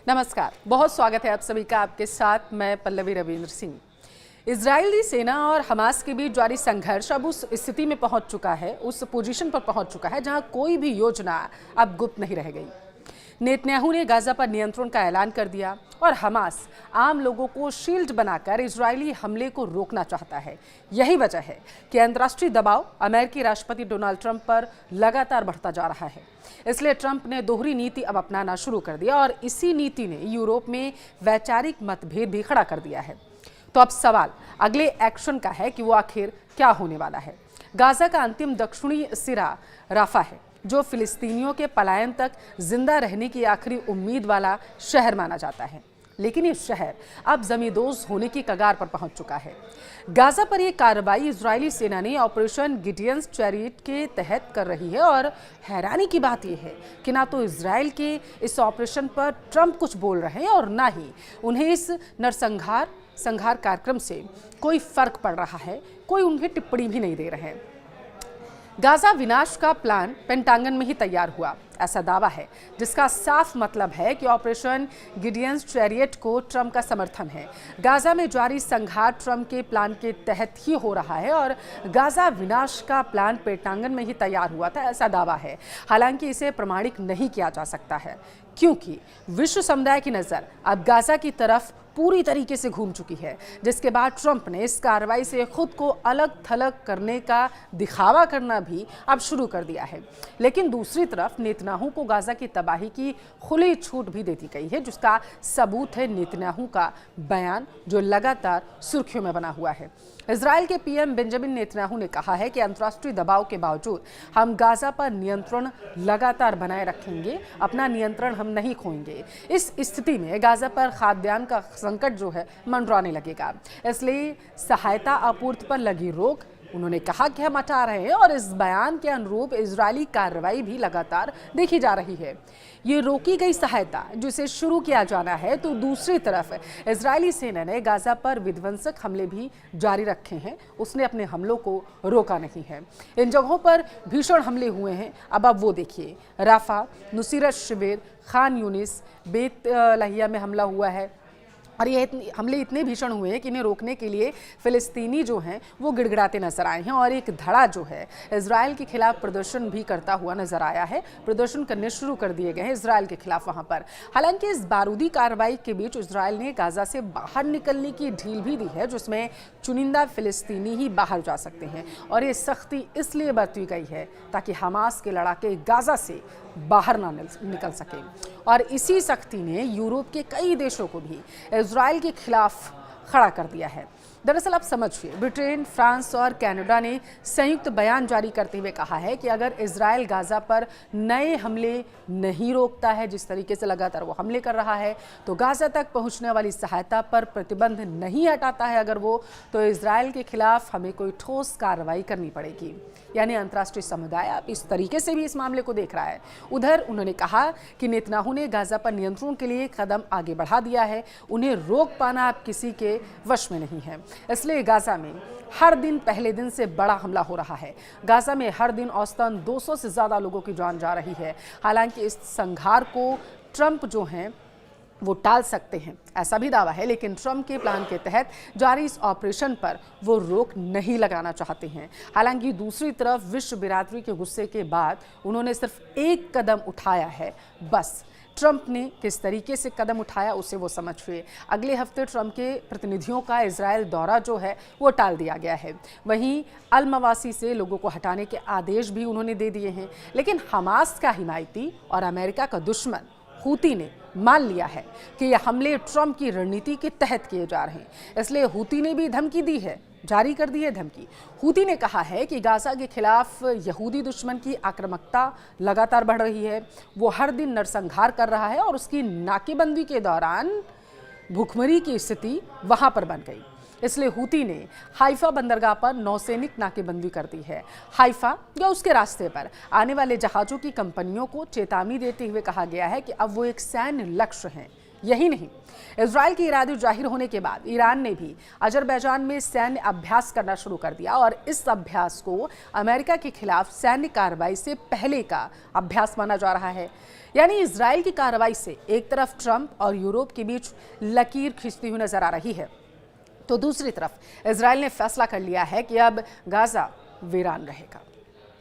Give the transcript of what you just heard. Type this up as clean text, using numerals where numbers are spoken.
नमस्कार, बहुत स्वागत है आप सभी का। आपके साथ मैं पल्लवी रविंद्र सिंह। इजरायली सेना और हमास के बीच जारी संघर्ष अब उस स्थिति में पहुंच चुका है, उस पोजीशन पर पहुंच चुका है जहां कोई भी योजना अब गुप्त नहीं रह गई। नेतन्याहू ने गाजा पर नियंत्रण का ऐलान कर दिया और हमास आम लोगों को शील्ड बनाकर इजरायली हमले को रोकना चाहता है। यही वजह है कि अंतर्राष्ट्रीय दबाव अमेरिकी राष्ट्रपति डोनाल्ड ट्रंप पर लगातार बढ़ता जा रहा है। इसलिए ट्रंप ने दोहरी नीति अब अपनाना शुरू कर दिया और इसी नीति ने यूरोप में वैचारिक मतभेद भी खड़ा कर दिया है। तो अब सवाल अगले एक्शन का है कि वो आखिर क्या होने वाला है। गाजा का अंतिम दक्षिणी सिरा राफा है, जो फिलिस्तीनियों के पलायन तक जिंदा रहने की आखिरी उम्मीद वाला शहर माना जाता है। लेकिन ये शहर अब जमींदोज होने की कगार पर पहुंच चुका है। गाजा पर यह कार्रवाई इजरायली सेना ने ऑपरेशन गिडियंस चैरियट के तहत कर रही है और हैरानी की बात यह है कि ना तो इजरायल के इस ऑपरेशन पर ट्रंप कुछ बोल रहे हैं और ना ही उन्हें इस नरसंहार कार्यक्रम से कोई फर्क पड़ रहा है। कोई उन्हें टिप्पणी भी नहीं दे रहे हैं। गाजा विनाश का प्लान पेंटागन में ही तैयार हुआ, ऐसा दावा है, जिसका साफ मतलब है कि ऑपरेशन गिडियंस चैरियट को ट्रंप का समर्थन है। गाजा में जारी संघार ट्रंप के प्लान के तहत ही हो रहा है और गाजा विनाश का प्लान पेंटागन में ही तैयार हुआ था, ऐसा दावा है। हालांकि इसे प्रमाणित नहीं किया जा सकता है, क्योंकि विश्व समुदाय की नज़र अब गाजा की तरफ पूरी तरीके से घूम चुकी है, जिसके बाद ट्रंप ने इस कार्रवाई से खुद को अलग थलग करने का दिखावा करना भी अब शुरू कर दिया है। लेकिन दूसरी तरफ नेतन्याहू को गाजा की तबाही की खुली छूट भी दे दी गई है, जिसका सबूत है नेतन्याहू का बयान, जो लगातार सुर्खियों में बना हुआ है। इजरायल के पीएम बेंजामिन नेतन्याहू ने कहा है कि अंतर्राष्ट्रीय दबाव के बावजूद हम गाजा पर नियंत्रण लगातार बनाए रखेंगे, अपना नियंत्रण हम नहीं खोएंगे। इस स्थिति में गाजा पर खाद्यान्न का संकट जो है मंडराने लगेगा, इसलिए सहायता आपूर्ति पर लगी रोक उन्होंने कहा कि हम हटा रहे हैं और इस बयान के अनुरूप इजरायली कार्रवाई भी लगातार देखी जा रही है। ये रोकी गई सहायता जिसे शुरू किया जाना है, तो दूसरी तरफ इजरायली सेना ने गाजा पर विध्वंसक हमले भी जारी रखे हैं। उसने अपने हमलों को रोका नहीं है। इन जगहों पर भीषण हमले हुए हैं। अब वो देखिए, राफा, नुसीरत शिविर, खान यूनिस, बेत लहिया में हमला हुआ है और ये हमले इतने भीषण हुए हैं कि इन्हें रोकने के लिए फिलिस्तीनी जो हैं वो गिड़गिड़ाते नजर आए हैं और एक धड़ा जो है इजरायल के खिलाफ प्रदर्शन भी करता हुआ नजर आया है। प्रदर्शन करने शुरू कर दिए गए हैं इजरायल के खिलाफ वहां पर। हालांकि इस बारूदी कार्रवाई के बीच इजरायल ने गाजा से बाहर निकलने की ढील भी दी है, जिसमें चुनिंदा फिलिस्तीनी ही बाहर जा सकते हैं और ये सख्ती इसलिए बरती गई है ताकि हमास के लड़ाके गाजा से बाहर ना निकल सके। और इसी सख्ती ने यूरोप के कई देशों को भी इजरायल के खिलाफ खड़ा कर दिया है। दरअसल आप समझिए, ब्रिटेन, फ्रांस और कनाडा ने संयुक्त बयान जारी करते हुए कहा है कि अगर इजरायल गाजा पर नए हमले नहीं रोकता है, जिस तरीके से लगातार वो हमले कर रहा है, तो गाजा तक पहुंचने वाली सहायता पर प्रतिबंध नहीं हटाता है अगर वो, तो इजरायल के खिलाफ हमें कोई ठोस कार्रवाई करनी पड़ेगी। यानी अंतर्राष्ट्रीय समुदाय अब इस तरीके से भी इस मामले को देख रहा है। उधर उन्होंने कहा कि नेतन्याहू ने गाजा पर नियंत्रण के लिए कदम आगे बढ़ा दिया है, उन्हें रोक पाना अब किसी के वश में नहीं है। इसलिए गाजा में हर दिन पहले दिन से बड़ा हमला हो रहा है। गाजा में हर दिन औसतन 200 से ज़्यादा लोगों की जान जा रही है। हालांकि इस संघार को ट्रंप जो हैं वो टाल सकते हैं, ऐसा भी दावा है, लेकिन ट्रंप के प्लान के तहत जारी इस ऑपरेशन पर वो रोक नहीं लगाना चाहते हैं। हालांकि दूसरी तरफ विश्व बिरादरी के गुस्से के बाद उन्होंने सिर्फ एक कदम उठाया है, बस। ट्रंप ने किस तरीके से कदम उठाया उसे वो समझिए। अगले हफ्ते ट्रंप के प्रतिनिधियों का इजरायल दौरा जो है वो टाल दिया गया है। वहीं अल मवासी से लोगों को हटाने के आदेश भी उन्होंने दे दिए हैं। लेकिन हमास का हिमायती और अमेरिका का दुश्मन हूती ने मान लिया है कि यह हमले ट्रंप की रणनीति के तहत किए जा रहे हैं, इसलिए हूती ने भी धमकी दी है, जारी कर दी है धमकी। हूती ने कहा है कि गाजा के खिलाफ यहूदी दुश्मन की आक्रामकता लगातार बढ़ रही है। वो हर दिन नरसंहार कर रहा है और उसकी नाकेबंदी के दौरान भूखमरी की स्थिति वहां पर बन गई। इसलिए हूती ने हाइफा बंदरगाह पर नौसैनिक नाकेबंदी कर दी है। हाइफा या उसके रास्ते पर आने वाले जहाज़ों की कंपनियों को चेतावनी देते हुए कहा गया है कि अब वो एक सैन्य लक्ष्य हैं। यही नहीं, इजराइल के इरादे जाहिर होने के बाद ईरान ने भी अजरबैजान में सैन्य अभ्यास करना शुरू कर दिया और इस अभ्यास को अमेरिका के खिलाफ सैन्य कार्रवाई से पहले का अभ्यास माना जा रहा है। यानी इजराइल की कार्रवाई से एक तरफ ट्रंप और यूरोप के बीच लकीर खींचती हुई नजर आ रही है, तो दूसरी तरफ इजराइल ने फैसला कर लिया है कि अब गाजा वीरान रहेगा।